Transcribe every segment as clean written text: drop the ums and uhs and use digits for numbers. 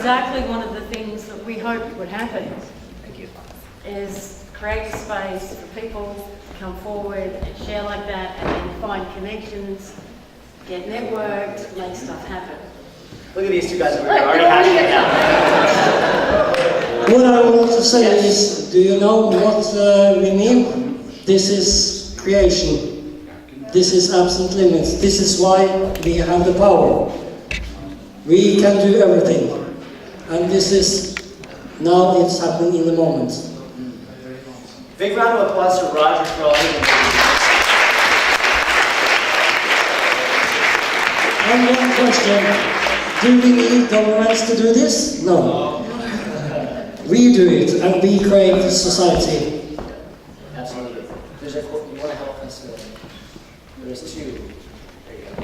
exactly one of the things that we hoped would happen. Thank you. Is create a space for people to come forward and share like that, and then find connections, get networked, make stuff happen. Look at these two guys over here already hashing it out. What I want to say is, do you know what we need? This is creation. This is absent limits. This is why we have the power. We can do everything. And this is, now it's happening in the moment. Big round of applause to Roger for all he did. And one question. Do we need governments to do this? No. We do it, and we create the society. Absolutely. There's a, you want to help us with? There's two. There you go.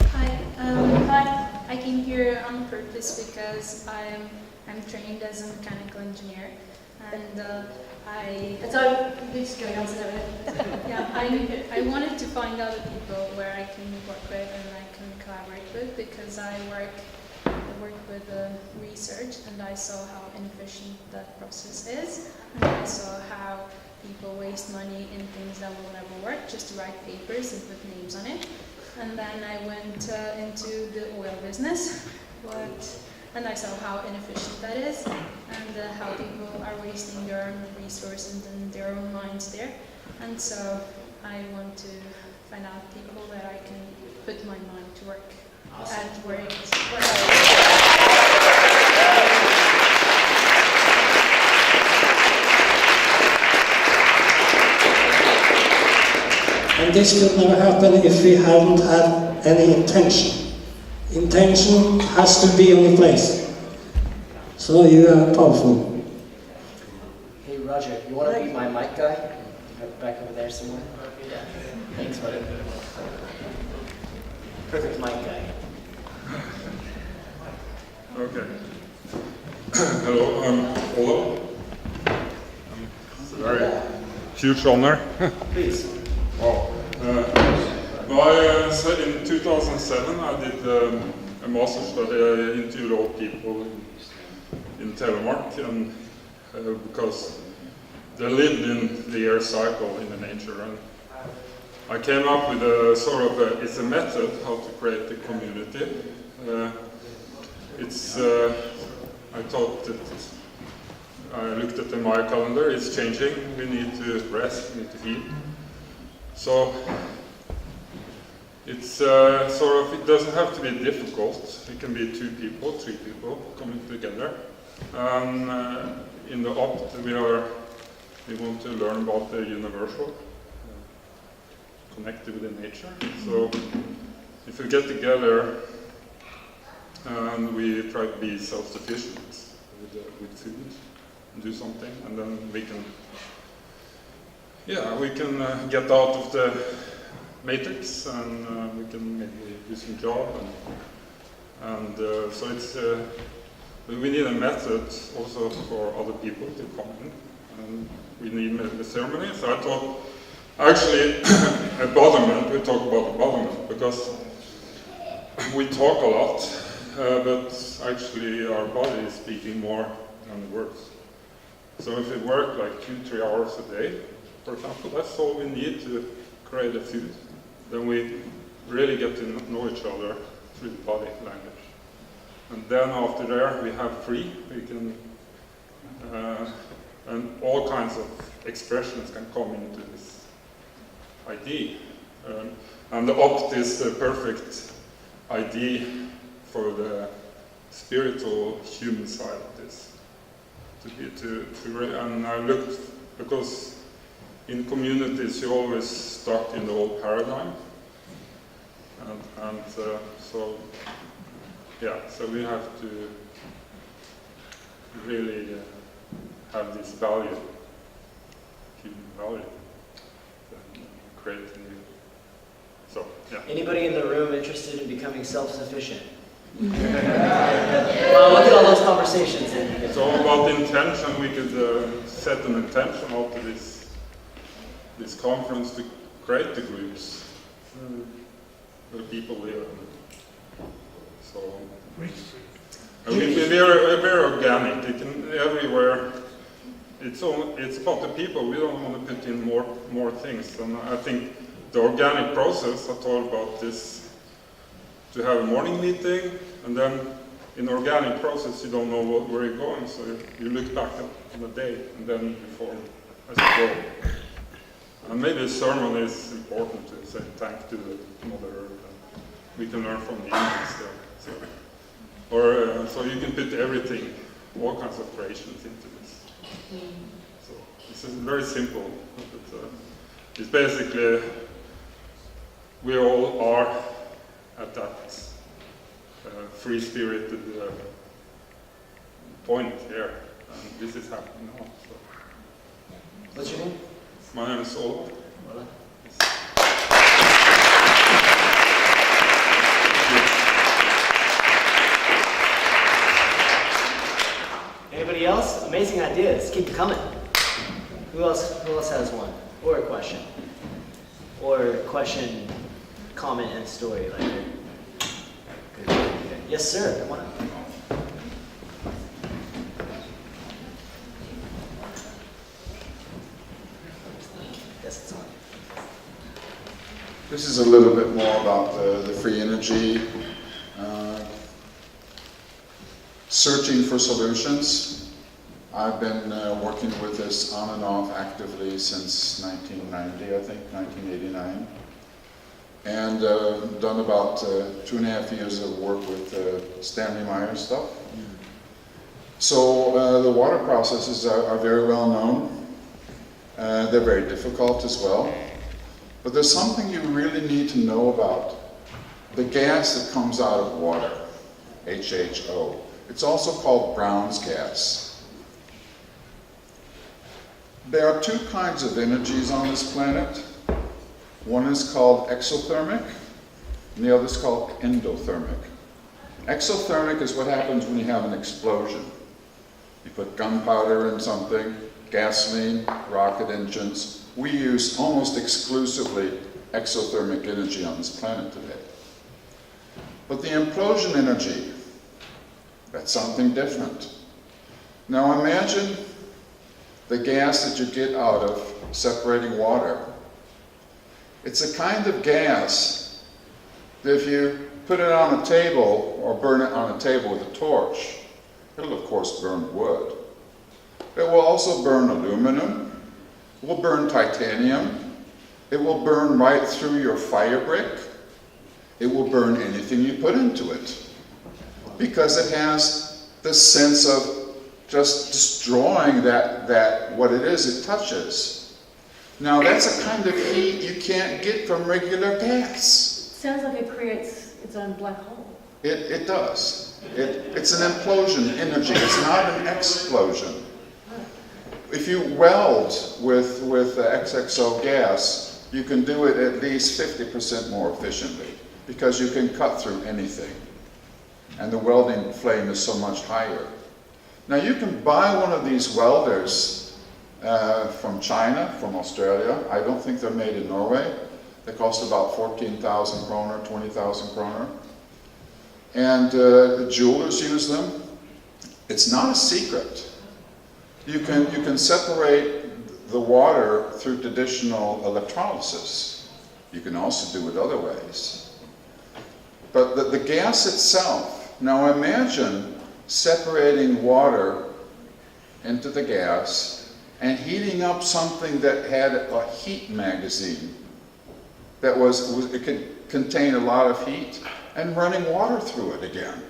Hi. I came here on purpose because I'm trained as a mechanical engineer, and So, just go on to yeah, I wanted to find other people where I can work with and I can collaborate with, because I work with research, and I saw how inefficient that process is, and I saw how people waste money in things that will never work, just to write papers and put names on it. And then I went into the oil business, and I saw how inefficient that is, and how people are wasting their own resources and their own minds there. And so I want to find out people that I can put my mind to work. Awesome. And where And this could never happen if we hadn't had any intention. Intention has to be on the place. So you are powerful. Hey Roger, you want to be my mic guy? Back over there somewhere? Yeah. Thanks, buddy. Perfect mic guy. Okay. Hello, I'm Olo. It's a very huge honor. Please. Wow. In 2007 I did a master study. I interviewed old people in Telemark, and because they lived in the air cycle in the nature, and I came up with a sort of it's a method how to create a community. I thought that I looked at the Maya calendar. It's changing. We need to rest. We need to heal. So it's sort of, it doesn't have to be difficult. It can be 2 people, 3 people coming together. In the O.P.A.L, we want to learn about the universal, connected with the nature. So if we get together and we try to be self-sufficient with food and do something, and then we can get out of the matrix, and we can maybe do some job, and so it's we need a method also for other people to come in, and we need a ceremony. So I thought actually a embodiment. We talk about embodiment because we talk a lot, but actually our body is speaking more than the words. So if we work like 2-3 hours a day, for example, that's all we need to create a food. Then we really get to know each other through the body language. And then after there we have free, we can, and all kinds of expressions can come into this idea. And the O.P.A.L is the perfect idea for the spiritual human side of this. And I looked, because in communities you're always stuck in the old paradigm, and so we have to really have this value, human value, and create a new. So yeah. Anybody in the room interested in becoming self-sufficient? Well, look at all those conversations. It's all about intention. We could set an intention after this conference to create the groups where people live. So We're very organic. It can everywhere. It's about the people. We don't want to put in more things. And I think the organic process I told about is to have a morning meeting, and then in the organic process you don't know where you're going, so you look back on the day and then you form as you go. And maybe a sermon is important to say thank to the Mother Earth. We can learn from the Indians there. So you can put everything, all kinds of creations into this. So this is very simple. But, it's basically we all are at that free-spirited point here, and this is happening now. So. What's your name? My name is Olav. Anybody else? Amazing ideas. Keep it coming. Who else has one? Or a question? Or a question, comment, and story like that. Good. Yes, sir. Come on up. Yes, it's on. This is a little bit more about the free energy, searching for solutions. I've been working with this on and off actively since 1990, I think, 1989. And done about 2.5 years of work with Stanley Meyer stuff. So the water processes are very well known. They're very difficult as well. But there's something you really need to know about. The gas that comes out of water, HHO. It's also called Brown's gas. There are two kinds of energies on this planet. One is called exothermic, and the other is called endothermic. Exothermic is what happens when you have an explosion. You put gunpowder in something, gasoline, rocket engines. We use almost exclusively exothermic energy on this planet today. But the implosion energy, that's something different. Now imagine the gas that you get out of separating water. It's a kind of gas that if you put it on a table or burn it on a table with a torch, it'll of course burn wood. It will also burn aluminum, it will burn titanium, it will burn right through your fire brick, it will burn anything you put into it. Because it has the sense of just destroying that what it is it touches. Now that's a kind of heat you can't get from regular gas. Sounds like it creates its own black hole. It does. It's an implosion energy. It's not an explosion. If you weld with XXO gas, you can do it at least 50% more efficiently because you can cut through anything. And the welding flame is so much higher. Now you can buy one of these welders from China, from Australia. I don't think they're made in Norway. They cost about 14,000 kroner, 20,000 kroner. And the jewelers use them. It's not a secret. You can separate the water through traditional electrolysis. You can also do it other ways. But the gas itself, now imagine separating water into the gas and heating up something that had a heat magazine that it could contain a lot of heat and running water through it again.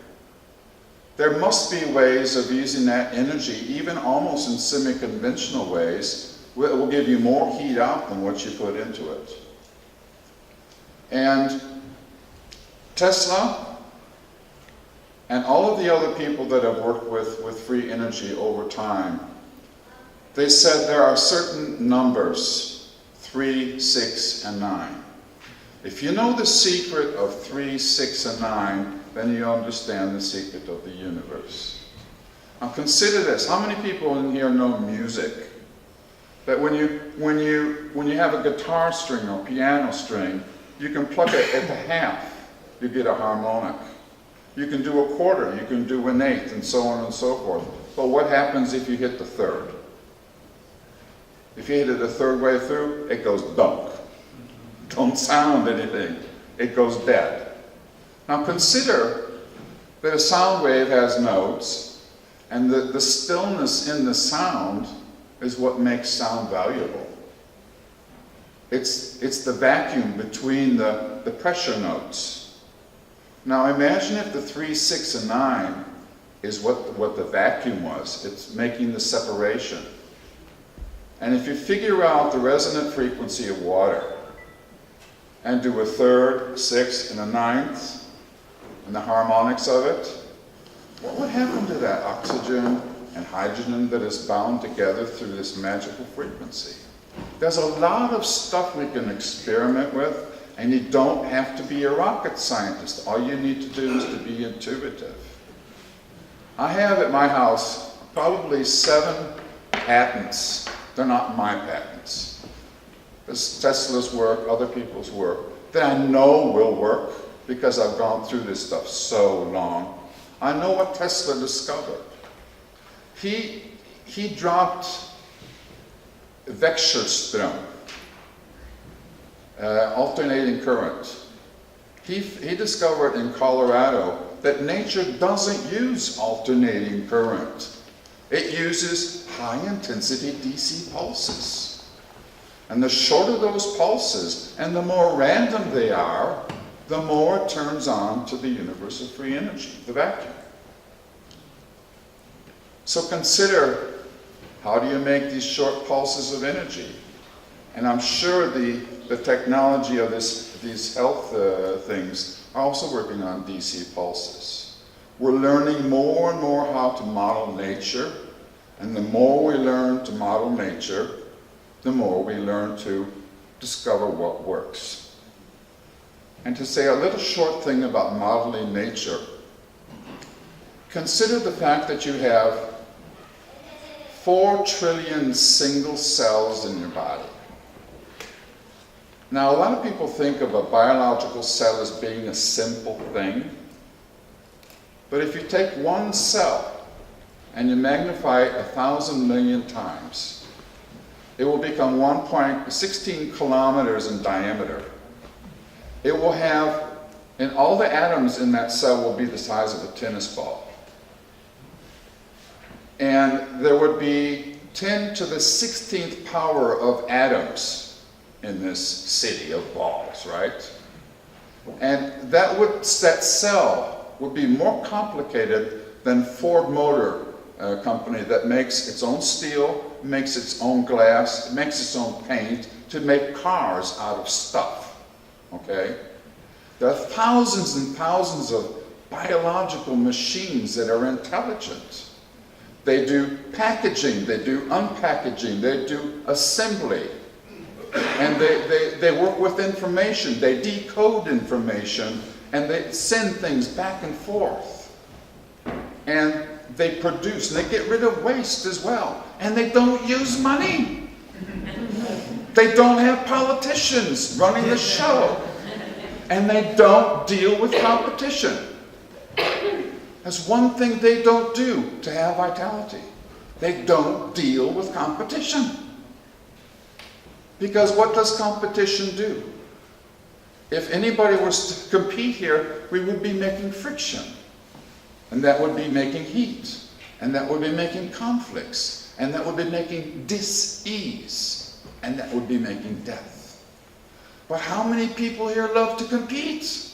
There must be ways of using that energy, even almost in semi-conventional ways, that will give you more heat out than what you put into it. And Tesla and all of the other people that I've worked with free energy over time, they said there are certain numbers, 3, 6, and 9. If you know the secret of 3, 6, and 9, then you understand the secret of the universe. Now consider this. How many people in here know music? That when you have a guitar string or piano string, you can pluck it at the half, you get a harmonic. You can do a quarter, you can do an eighth, and so on and so forth. But what happens if you hit the third? If you hit it a third way through, it goes dunk. Don't sound anything. It goes dead. Now consider that a sound wave has notes, and the stillness in the sound is what makes sound valuable. It's the vacuum between the pressure notes. Now imagine if the 3, 6, and 9 is what the vacuum was. It's making the separation. And if you figure out the resonant frequency of water and do a third, sixth, and a ninth, and the harmonics of it, what would happen to that oxygen and hydrogen that is bound together through this magical frequency? There's a lot of stuff we can experiment with, and you don't have to be a rocket scientist. All you need to do is to be intuitive. I have at my house probably 7 patents. They're not my patents. It's Tesla's work, other people's work, that I know will work because I've gone through this stuff so long. I know what Tesla discovered. He dropped Växelström, alternating current. He discovered in Colorado that nature doesn't use alternating current. It uses high-intensity DC pulses. And the shorter those pulses and the more random they are, the more it turns on to the universe of free energy, the vacuum. So consider, how do you make these short pulses of energy? And I'm sure the technology of these health things are also working on DC pulses. We're learning more and more how to model nature, and the more we learn to model nature, the more we learn to discover what works. And to say a little short thing about modeling nature, consider the fact that you have 4 trillion single cells in your body. Now, a lot of people think of a biological cell as being a simple thing. But if you take one cell and you magnify it 1,000 million times, it will become 1.16 kilometers in diameter. It will have, and all the atoms in that cell will be the size of a tennis ball. And there would be 10 to the 16th power of atoms in this city of balls, right? And that cell would be more complicated than Ford Motor Company that makes its own steel, makes its own glass, makes its own paint to make cars out of stuff, okay? There are thousands and thousands of biological machines that are intelligent. They do packaging, they do unpackaging, they do assembly. And they work with information, they decode information, and they send things back and forth. And they produce, and they get rid of waste as well. And they don't use money. They don't have politicians running the show. And they don't deal with competition. That's one thing they don't do to have vitality. They don't deal with competition. Because what does competition do? If anybody was to compete here, we would be making friction. And that would be making heat. And that would be making conflicts. And that would be making dis-ease. And that would be making death. But how many people here love to compete?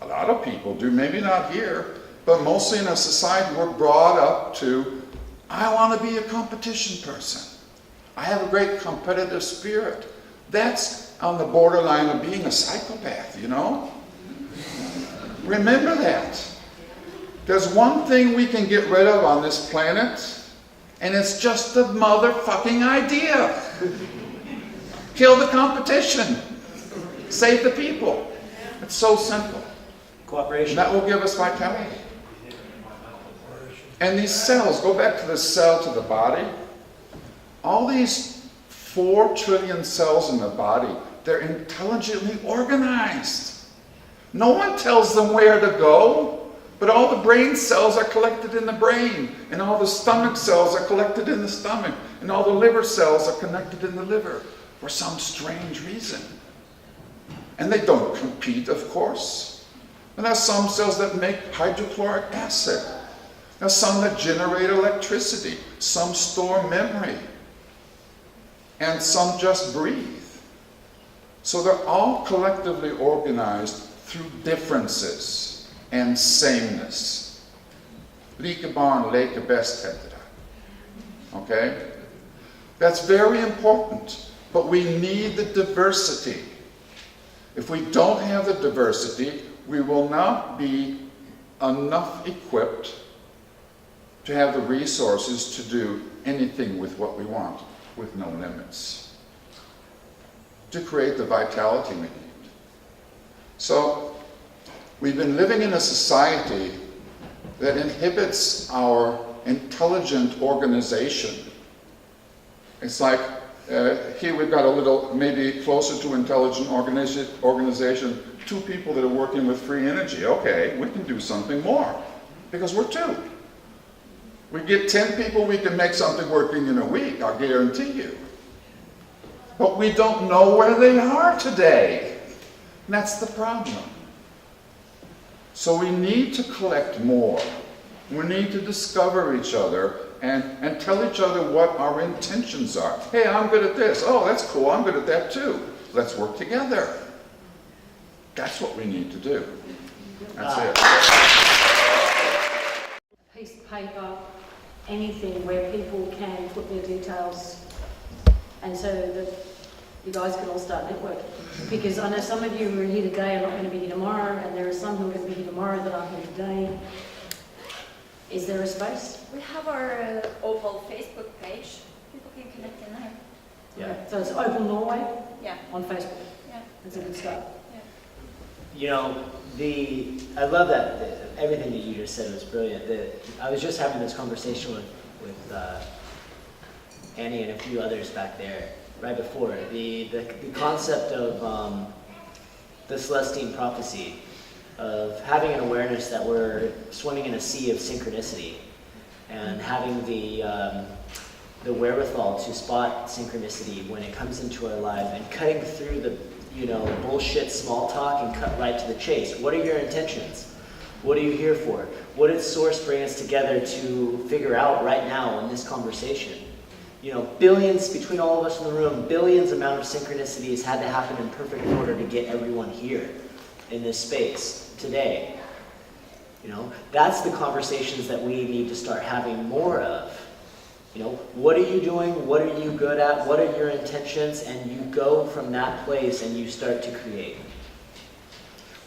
A lot of people do, maybe not here, but mostly in a society we're brought up to, I want to be a competition person. I have a great competitive spirit. That's on the borderline of being a psychopath, you know? Remember that. There's one thing we can get rid of on this planet, and it's just the motherfucking idea. Kill the competition. Save the people. It's so simple. Cooperation. That will give us vitality. And these cells, go back to the cell to the body. All these 4 trillion cells in the body, they're intelligently organized. No one tells them where to go, but all the brain cells are collected in the brain, and all the stomach cells are collected in the stomach, and all the liver cells are connected in the liver for some strange reason. And they don't compete, of course. And there's some cells that make hydrochloric acid. There's some that generate electricity. Some store memory. And some just breathe. So they're all collectively organized through differences and sameness. Like barn, like best, etc. Okay? That's very important. But we need the diversity. If we don't have the diversity, we will not be enough equipped to have the resources to do anything with what we want, with no limits. To create the vitality we need. So, we've been living in a society that inhibits our intelligent organization. It's like, here we've got a little, maybe closer to intelligent organization, 2 people that are working with free energy. Okay, we can do something more, because we're 2. We get 10 people, we can make something working in a week, I'll guarantee you. But we don't know where they are today. And that's the problem. So we need to collect more. We need to discover each other and tell each other what our intentions are. Hey, I'm good at this. Oh, that's cool. I'm good at that too. Let's work together. That's what we need to do. That's it. A piece of paper, anything where people can put their details, and so that you guys can all start networking. Because I know some of you who are here today are not going to be here tomorrow, and there are some who are going to be here tomorrow that aren't here today. Is there a space? We have our O.P.A.L Facebook page. People can connect in there. Yeah. Okay, so it's Open Norway Yeah. on Facebook. Yeah. That's a good start. You know, I love that, everything that you just said was brilliant. I was just having this conversation with Annie and a few others back there, right before. The concept of the Celestine prophecy, of having an awareness that we're swimming in a sea of synchronicity, and having the wherewithal to spot synchronicity when it comes into our lives, and cutting through the bullshit small talk and cut right to the chase. What are your intentions? What are you here for? What did Source bring us together to figure out right now in this conversation? Billions, between all of us in the room, billions amount of synchronicities had to happen in perfect order to get everyone here in this space today. That's the conversations that we need to start having more of. What are you doing? What are you good at? What are your intentions? And you go from that place and you start to create.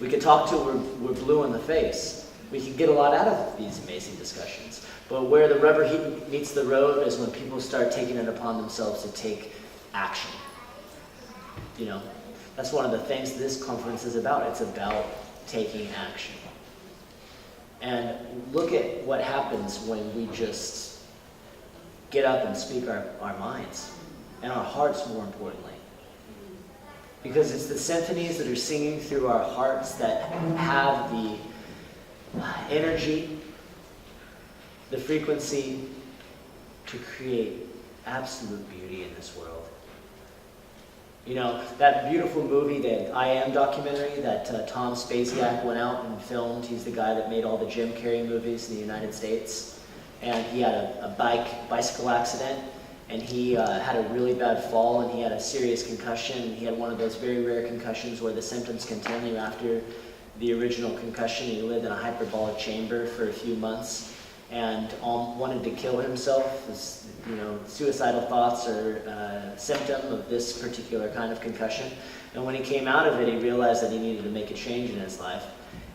We can talk till we're blue in the face. We can get a lot out of these amazing discussions. But where the rubber meets the road is when people start taking it upon themselves to take action. That's one of the things this conference is about. It's about taking action. And look at what happens when we just get up and speak our minds, and our hearts more importantly. Because it's the symphonies that are singing through our hearts that have the energy, the frequency to create absolute beauty in this world. That beautiful movie, that I Am documentary that Tom Spasiak went out and filmed. He's the guy that made all the Jim Carrey movies in the United States. And he had a bicycle accident, and he had a really bad fall, and he had a serious concussion. And he had one of those very rare concussions where the symptoms continue after the original concussion. He lived in a hyperbolic chamber for a few months and wanted to kill himself. Suicidal thoughts are a symptom of this particular kind of concussion. And when he came out of it, he realized that he needed to make a change in his life.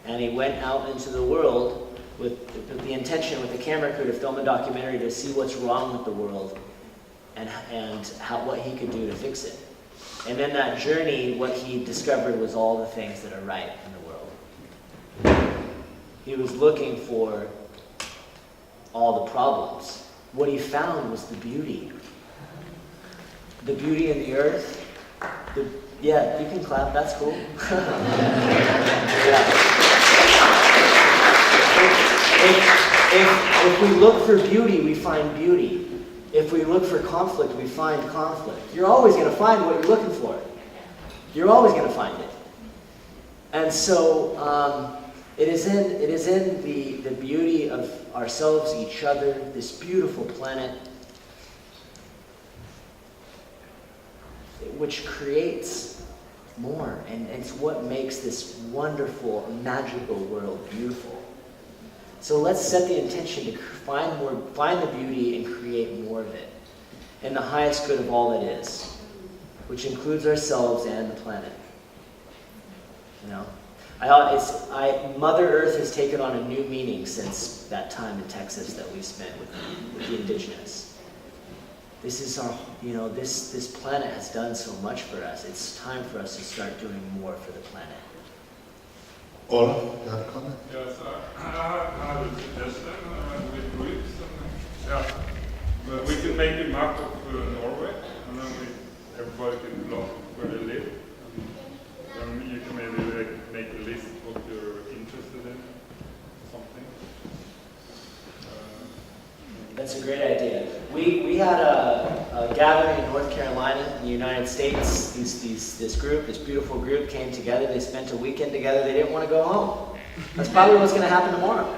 And he went out into the world with the intention, with the camera crew, to film a documentary to see what's wrong with the world and what he could do to fix it. And in that journey, what he discovered was all the things that are right in the world. He was looking for all the problems. What he found was the beauty. The beauty in the earth, Yeah, you can clap, that's cool. Yeah. If we look for beauty, we find beauty. If we look for conflict, we find conflict. You're always going to find what you're looking for. You're always going to find it. And so it is in the beauty of ourselves, each other, this beautiful planet, which creates more, and it's what makes this wonderful, magical world beautiful. So let's set the intention to find the beauty and create more of it, in the highest good of all that is, which includes ourselves and the planet. You know, Mother Earth has taken on a new meaning since that time in Texas that we spent with the indigenous. This is our, this planet has done so much for us. It's time for us to start doing more for the planet. Olaf, you have a comment? Yes, I have a suggestion with groups. But we can make a map of Norway, and then everybody can plot where they live. And then you can maybe make a list of what you're interested in, something. That's a great idea. We had a gathering in North Carolina, in the United States. This beautiful group came together. They spent a weekend together. They didn't want to go home. That's probably what's going to happen tomorrow.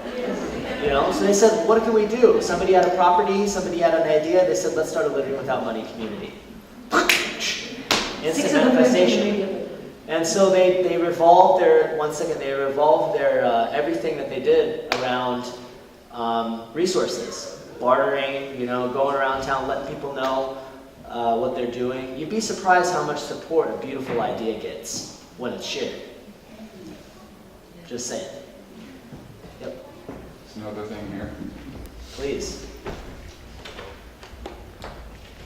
So they said, what can we do? Somebody had a property, somebody had an idea. They said, let's start a living without money community. Instant manifestation. And so they revolved their, everything that they did around resources. Bartering, going around town, letting people know what they're doing. You'd be surprised how much support a beautiful idea gets when it's shared. Just saying. Yep. There's another thing here. Please.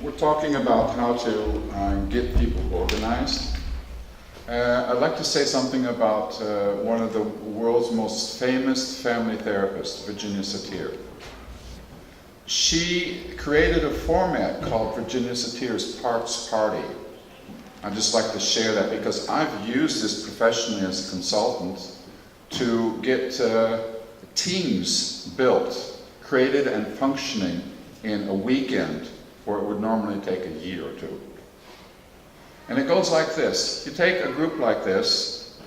We're talking about how to get people organized. I'd like to say something about one of the world's most famous family therapists, Virginia Satir. She created a format called Virginia Satir's Parts Party. I'd just like to share that because I've used this professionally as a consultant to get teams built, created and functioning in a weekend where it would normally take a year or two. And it goes like this. You take a group like this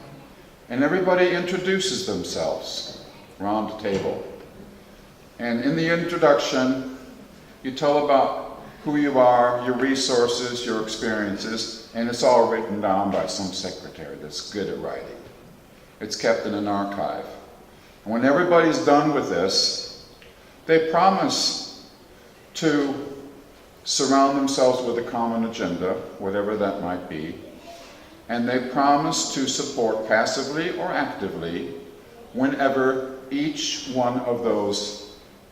and everybody introduces themselves around the table. And in the introduction, you tell about who you are, your resources, your experiences, and it's all written down by some secretary that's good at writing. It's kept in an archive. And when everybody's done with this, they promise to surround themselves with a common agenda, whatever that might be, and they promise to support passively or actively whenever each one of those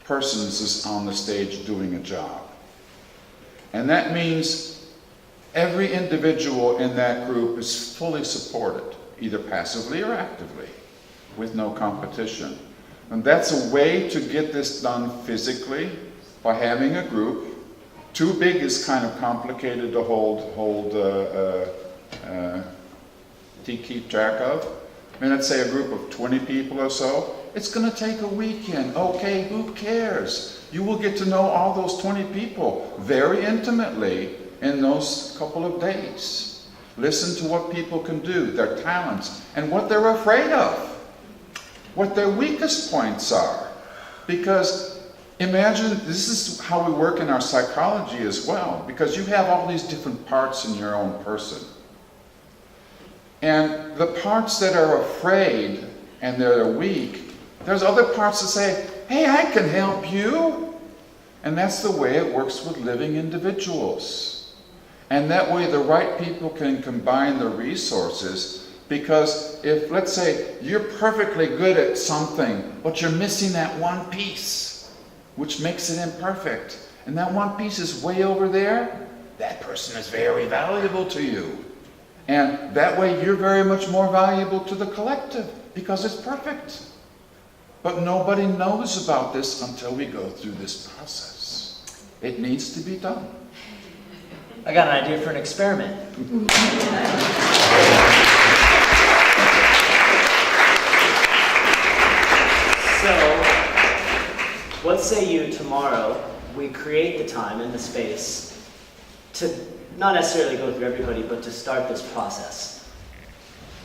persons is on the stage doing a job. And that means every individual in that group is fully supported, either passively or actively, with no competition. And that's a way to get this done physically, by having a group. Too big is kind of complicated to keep track of. I mean, let's say a group of 20 people or so. It's going to take a weekend. Okay, who cares? You will get to know all those 20 people very intimately in those couple of days. Listen to what people can do, their talents, and what they're afraid of, what their weakest points are. Because imagine, this is how we work in our psychology as well, because you have all these different parts in your own person. And the parts that are afraid and that are weak, there's other parts that say, hey, I can help you. And that's the way it works with living individuals. And that way the right people can combine the resources, because if, let's say, you're perfectly good at something, but you're missing that one piece, which makes it imperfect, and that one piece is way over there, that person is very valuable to you. And that way you're very much more valuable to the collective, because it's perfect. But nobody knows about this until we go through this process. It needs to be done. I got an idea for an experiment. So, what say you tomorrow, we create the time and the space to not necessarily go through everybody, but to start this process.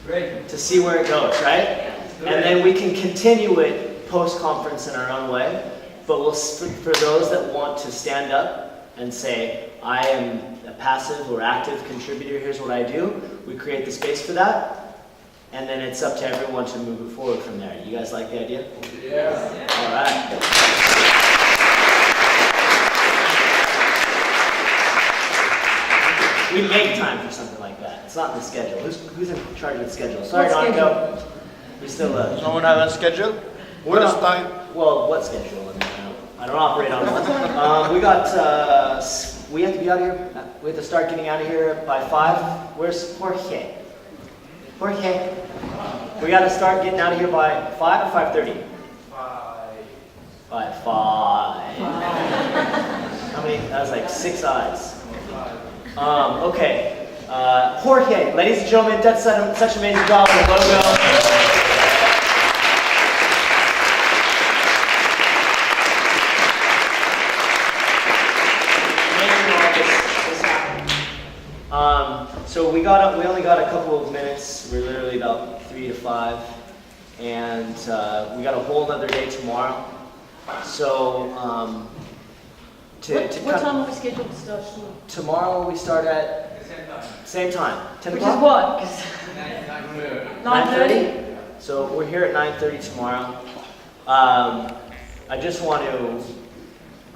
Great. To see where it goes, right? And then we can continue it post-conference in our own way, but we'll, for those that want to stand up and say, I am a passive or active contributor, here's what I do, we create the space for that, and then it's up to everyone to move it forward from there. You guys like the idea? Yeah. All right. We make time for something like that. It's not in the schedule. Who's in charge of the schedule? Sorry, What Donko. We still, Someone have a schedule? we're What is not, time? well, what schedule? I mean, I don't operate on one. We got, we have to be out of here, we have to start getting out of here by 5. Where's Jorge? Jorge? We got to start getting out of here by 5 or 5:30? 5. By 5. How many? That was like 6 eyes. Okay. Jorge, ladies and gentlemen, that's such an amazing job with the logo. So we only got a couple of minutes. We're literally about 3 to 5, and we got a whole another day tomorrow. So What time are we scheduled to start? tomorrow we start at same time, 10 Which is o'clock. what? 9:30? So we're here at 9:30 tomorrow. I just want to,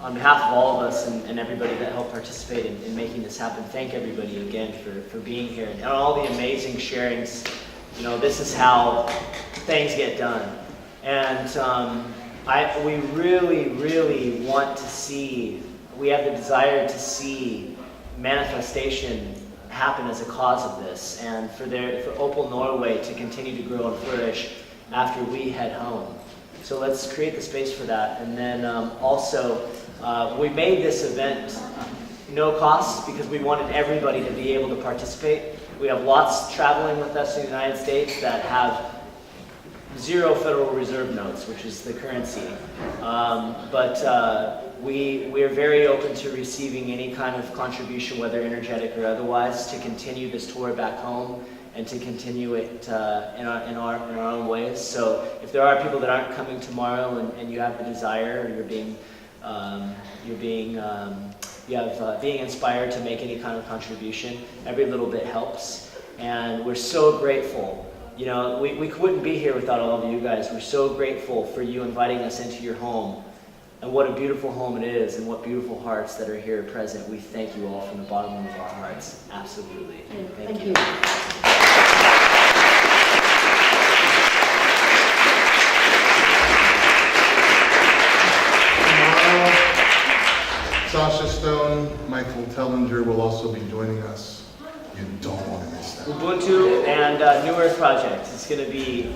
on behalf of all of us and everybody that helped participate in making this happen, thank everybody again for being here and all the amazing sharings. You know, this is how things get done. And we really, really want to see, we have the desire to see manifestation happen as a cause of this, and for O.P.A.L Norway to continue to grow and flourish after we head home. So let's create the space for that. And then also, we made this event no cost because we wanted everybody to be able to participate. We have lots traveling with us in the United States that have 0 Federal Reserve notes, which is the currency. We're very open to receiving any kind of contribution, whether energetic or otherwise, to continue this tour back home and to continue it in our own ways. So if there are people that aren't coming tomorrow and you have the desire, or being inspired to make any kind of contribution, every little bit helps. And we're so grateful. You know, we wouldn't be here without all of you guys. We're so grateful for you inviting us into your home. And what a beautiful home it is, and what beautiful hearts that are here present. We thank you all from the bottom of our hearts. Absolutely. Thank you. Tomorrow, Sasha Stone, Michael Tellinger will also be joining us. You don't want to miss that. Ubuntu and New Earth Project. It's going to be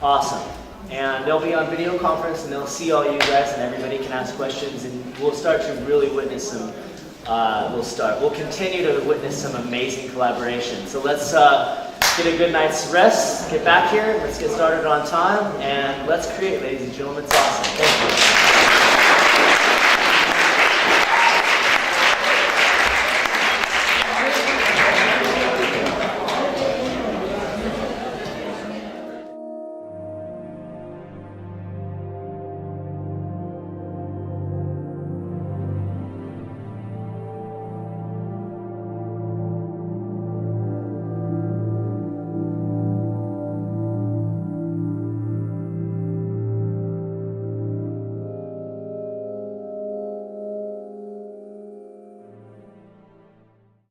awesome. And they'll be on video conference, and they'll see all you guys, and everybody can ask questions, and we'll start to really witness some, we'll continue to witness some amazing collaboration. So let's get a good night's rest, get back here, let's get started on time, and let's create, ladies and gentlemen. It's awesome. Thank you.